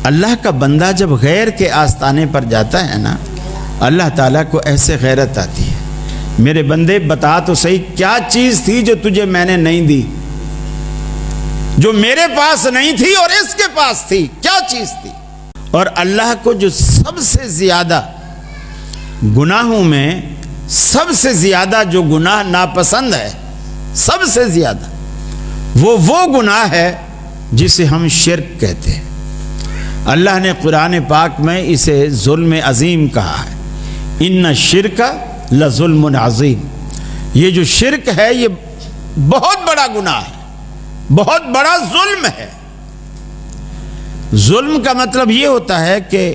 اللہ کا بندہ جب غیر کے آستانے پر جاتا ہے نا، اللہ تعالیٰ کو ایسے غیرت آتی ہے، میرے بندے بتا تو صحیح کیا چیز تھی جو تجھے میں نے نہیں دی، جو میرے پاس نہیں تھی اور اس کے پاس تھی، کیا چیز تھی؟ اور اللہ کو جو سب سے زیادہ گناہوں میں سب سے زیادہ جو گناہ ناپسند ہے، سب سے زیادہ وہ گناہ ہے جسے ہم شرک کہتے ہیں۔ اللہ نے قرآن پاک میں اسے ظلم عظیم کہا ہے، ان الشرک لظلم عظیم۔ یہ جو شرک ہے یہ بہت بڑا گناہ ہے، بہت بڑا ظلم ہے۔ ظلم کا مطلب یہ ہوتا ہے کہ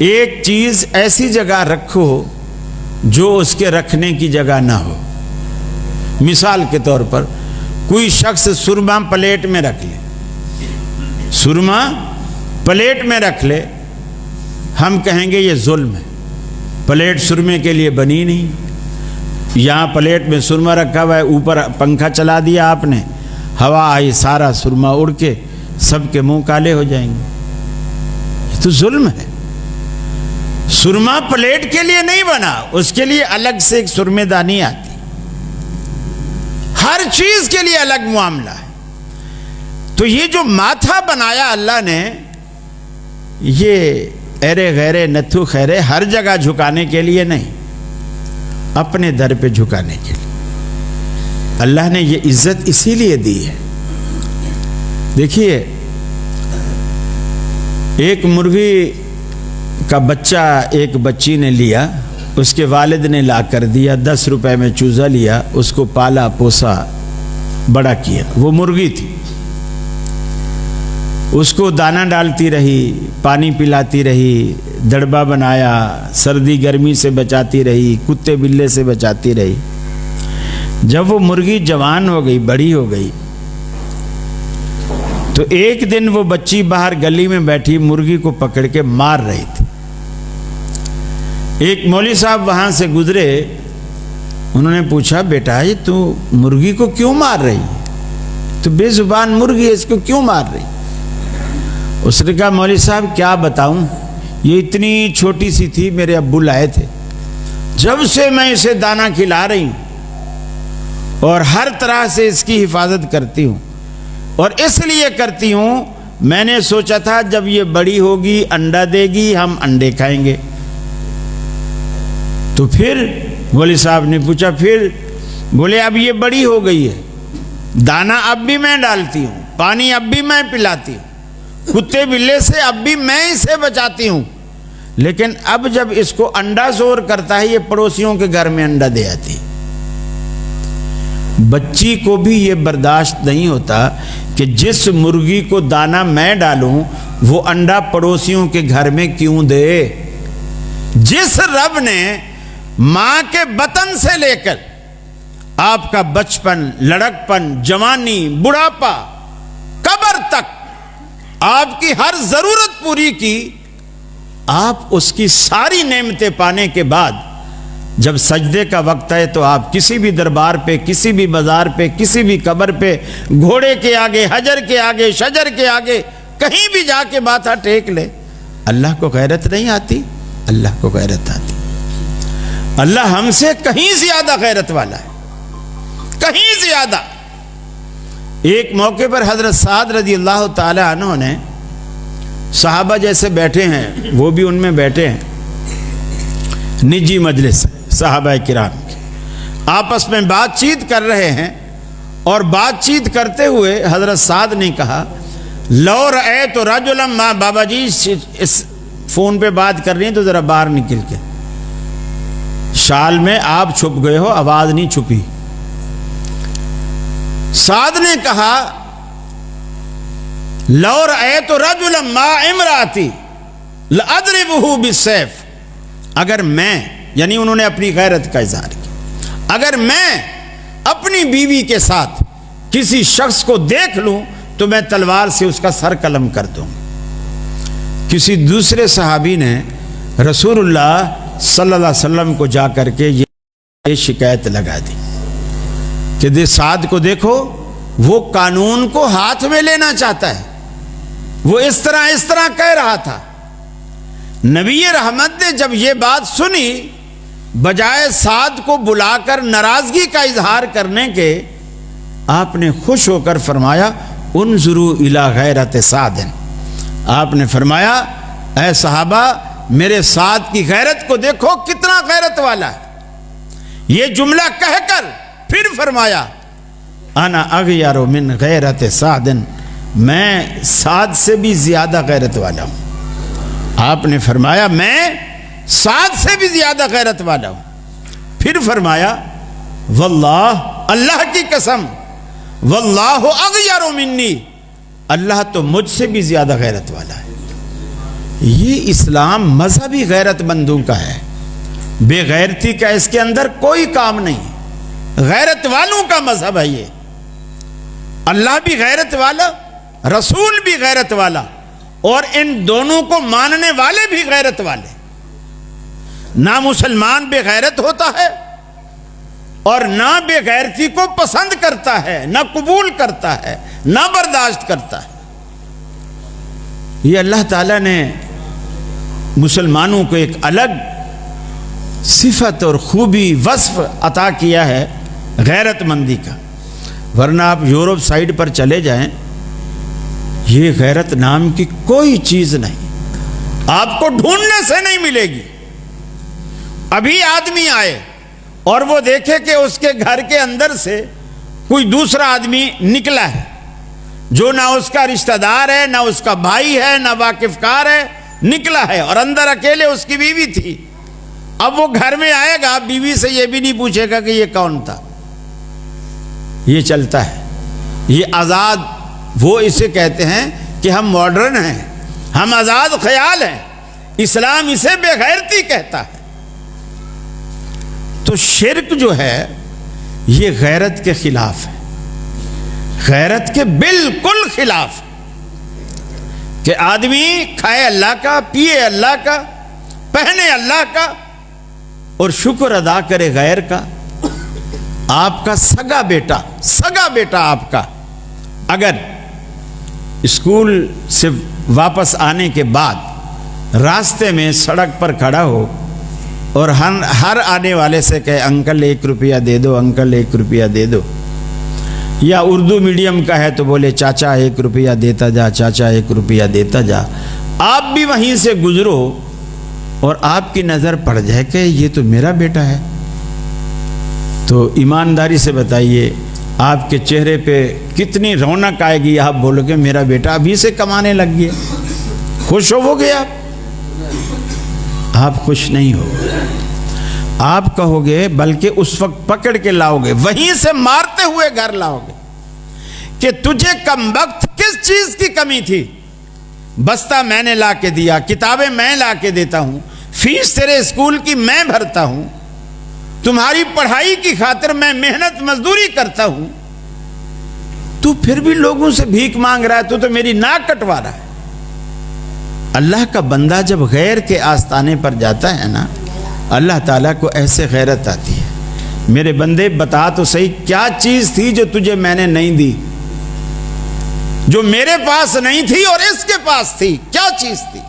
ایک چیز ایسی جگہ رکھو جو اس کے رکھنے کی جگہ نہ ہو۔ مثال کے طور پر کوئی شخص سرما پلیٹ میں رکھ لے، سرما پلیٹ میں رکھ لے، ہم کہیں گے یہ ظلم ہے، پلیٹ سرمے کے لیے بنی نہیں، یہاں پلیٹ میں سرما رکھا ہوا ہے، اوپر پنکھا چلا دیا آپ نے، ہوا آئی، سارا سرما اڑ کے سب کے منہ کالے ہو جائیں گے، یہ تو ظلم ہے۔ سرما پلیٹ کے لیے نہیں بنا، اس کے لیے الگ سے ایک سرمے دانی آتی، ہر چیز کے لیے الگ معاملہ ہے۔ تو یہ جو ماتھا بنایا اللہ نے، یہ ایرے غیرے نتھو خیرے ہر جگہ جھکانے کے لیے نہیں، اپنے در پہ جھکانے کے لیے اللہ نے یہ عزت اسی لیے دی ہے۔ دیکھیے ایک مرغی کا بچہ ایک بچی نے لیا، اس کے والد نے لا کر دیا، 10 روپے میں چوزا لیا، اس کو پالا پوسا بڑا کیا، وہ مرغی تھی، اس کو دانہ ڈالتی رہی، پانی پلاتی رہی، دڑبا بنایا، سردی گرمی سے بچاتی رہی، کتے بلے سے بچاتی رہی۔ جب وہ مرغی جوان ہو گئی، بڑی ہو گئی، تو ایک دن وہ بچی باہر گلی میں بیٹھی مرغی کو پکڑ کے مار رہی تھی۔ ایک مولوی صاحب وہاں سے گزرے، انہوں نے پوچھا بیٹا یہ تو مرغی کو کیوں مار رہی؟ تو بے زبان مرغی ہے، اس کو کیوں مار رہی؟ اس نے کہا مولوی صاحب کیا بتاؤں، یہ اتنی چھوٹی سی تھی، میرے ابو لائے تھے، جب سے میں اسے دانہ کھلا رہی ہوں اور ہر طرح سے اس کی حفاظت کرتی ہوں، اور اس لیے کرتی ہوں میں نے سوچا تھا جب یہ بڑی ہوگی انڈا دے گی، ہم انڈے کھائیں گے۔ تو پھر مولوی صاحب نے پوچھا پھر؟ بولے اب یہ بڑی ہو گئی ہے، دانہ اب بھی میں ڈالتی ہوں، پانی اب بھی میں پلاتی ہوں، کتے بلے سے اب بھی میں اسے بچاتی ہوں، لیکن اب جب اس کو انڈا زور کرتا ہے یہ پڑوسیوں کے گھر میں انڈا دے آتی۔ بچی کو بھی یہ برداشت نہیں ہوتا کہ جس مرغی کو دانہ میں ڈالوں وہ انڈا پڑوسیوں کے گھر میں کیوں دے۔ جس رب نے ماں کے بطن سے لے کر آپ کا بچپن، لڑکپن، جوانی، بڑھاپا، قبر تک آپ کی ہر ضرورت پوری کی، آپ اس کی ساری نعمتیں پانے کے بعد جب سجدے کا وقت ہے تو آپ کسی بھی دربار پہ، کسی بھی بازار پہ، کسی بھی قبر پہ، گھوڑے کے آگے، حجر کے آگے، شجر کے آگے کہیں بھی جا کے ماتھا ٹیک لے، اللہ کو غیرت نہیں آتی؟ اللہ کو غیرت آتی۔ اللہ ہم سے کہیں زیادہ غیرت والا ہے، کہیں زیادہ۔ ایک موقع پر حضرت سعد رضی اللہ تعالی عنہ نے، صحابہ جیسے بیٹھے ہیں وہ بھی ان میں بیٹھے ہیں، نجی مجلس صحابہ کرام کی، آپس میں بات چیت کر رہے ہیں، اور بات چیت کرتے ہوئے حضرت سعد نے کہا لو رأیت رجلا ما، بابا جی اس فون پہ بات کر رہی ہیں تو ذرا باہر نکل کے، شال میں آپ چھپ گئے ہو، آواز نہیں چھپی۔ سعد نے کہا لو رأیت رجلا ما امراتی لأضربہ بالسیف، اگر میں، یعنی انہوں نے اپنی غیرت کا اظہار کیا، اگر میں اپنی بیوی کے ساتھ کسی شخص کو دیکھ لوں تو میں تلوار سے اس کا سر قلم کر دوں۔ کسی دوسرے صحابی نے رسول اللہ صلی اللہ علیہ وسلم کو جا کر کے یہ شکایت لگا دی کہ سعد کو دیکھو وہ قانون کو ہاتھ میں لینا چاہتا ہے، وہ اس طرح کہہ رہا تھا. نبی رحمت نے جب یہ بات سنی، بجائے سعد کو بلا کر ناراضگی کا اظہار کرنے کے، آپ نے خوش ہو کر فرمایا انظروا الی غیرت سعد. آپ نے فرمایا اے صحابہ میرے سعد کی غیرت کو دیکھو کتنا غیرت والا ہے. یہ جملہ کہہ کر پھر فرمایا انا اغیر من غیرت سعد، میں سعد سے بھی زیادہ غیرت والا ہوں. آپ نے فرمایا میں سعد سے بھی زیادہ غیرت والا ہوں. پھر فرمایا واللہ، اللہ کی قسم، واللہ اغیر منی، اللہ تو مجھ سے بھی زیادہ غیرت والا ہے. یہ اسلام مذہبی غیرت مندوں کا ہے، بے غیرتی کا اس کے اندر کوئی کام نہیں. غیرت والوں کا مذہب ہے یہ. اللہ بھی غیرت والا، رسول بھی غیرت والا، اور ان دونوں کو ماننے والے بھی غیرت والے. نہ مسلمان بے غیرت ہوتا ہے اور نہ بے غیرتی کو پسند کرتا ہے، نہ قبول کرتا ہے، نہ برداشت کرتا ہے. یہ اللہ تعالیٰ نے مسلمانوں کو ایک الگ صفت اور خوبی، وصف عطا کیا ہے غیرت مندی کا. ورنہ آپ یورپ سائیڈ پر چلے جائیں، یہ غیرت نام کی کوئی چیز نہیں، آپ کو ڈھونڈنے سے نہیں ملے گی. ابھی آدمی آئے اور وہ دیکھے کہ اس کے گھر کے اندر سے کوئی دوسرا آدمی نکلا ہے جو نہ اس کا رشتہ دار ہے، نہ اس کا بھائی ہے، نہ واقف کار ہے، نکلا ہے اور اندر اکیلے اس کی بیوی تھی. اب وہ گھر میں آئے گا، بیوی سے یہ بھی نہیں پوچھے گا کہ یہ کون تھا. یہ چلتا ہے. یہ آزاد، وہ اسے کہتے ہیں کہ ہم ماڈرن ہیں، ہم آزاد خیال ہیں. اسلام اسے بے غیرتی کہتا ہے. تو شرک جو ہے یہ غیرت کے خلاف ہے، غیرت کے بالکل خلاف. کہ آدمی کھائے اللہ کا، پیے اللہ کا، پہنے اللہ کا اور شکر ادا کرے غیر کا. آپ کا سگا بیٹا آپ کا اگر اسکول سے واپس آنے کے بعد راستے میں سڑک پر کھڑا ہو اور ہر آنے والے سے کہے انکل 1 روپیہ دے دو، انکل 1 روپیہ دے دو، یا اردو میڈیم کا ہے تو بولے چاچا 1 روپیہ دیتا جا، چاچا 1 روپیہ دیتا جا. آپ بھی وہیں سے گزرو اور آپ کی نظر پڑ جائے کہ یہ تو میرا بیٹا ہے، تو ایمانداری سے بتائیے آپ کے چہرے پہ کتنی رونق آئے گی. آپ بولو گے میرا بیٹا ابھی سے کمانے لگ گیا. خوش ہو گے آپ خوش نہیں ہو. آپ کہو گے، بلکہ اس وقت پکڑ کے لاؤ گے، وہیں سے مارتے ہوئے گھر لاؤ گے کہ تجھے کم وقت کس چیز کی کمی تھی. بستہ میں نے لا کے دیا، کتابیں میں لا کے دیتا ہوں، فیس تیرے اسکول کی میں بھرتا ہوں، تمہاری پڑھائی کی خاطر میں محنت مزدوری کرتا ہوں، تو پھر بھی لوگوں سے بھیک مانگ رہا ہے، تو میری ناک کٹوا رہا ہے. اللہ کا بندہ جب غیر کے آستانے پر جاتا ہے نا، اللہ تعالیٰ کو ایسے غیرت آتی ہے. میرے بندے بتا تو صحیح کیا چیز تھی جو تجھے میں نے نہیں دی، جو میرے پاس نہیں تھی اور اس کے پاس تھی، کیا چیز تھی؟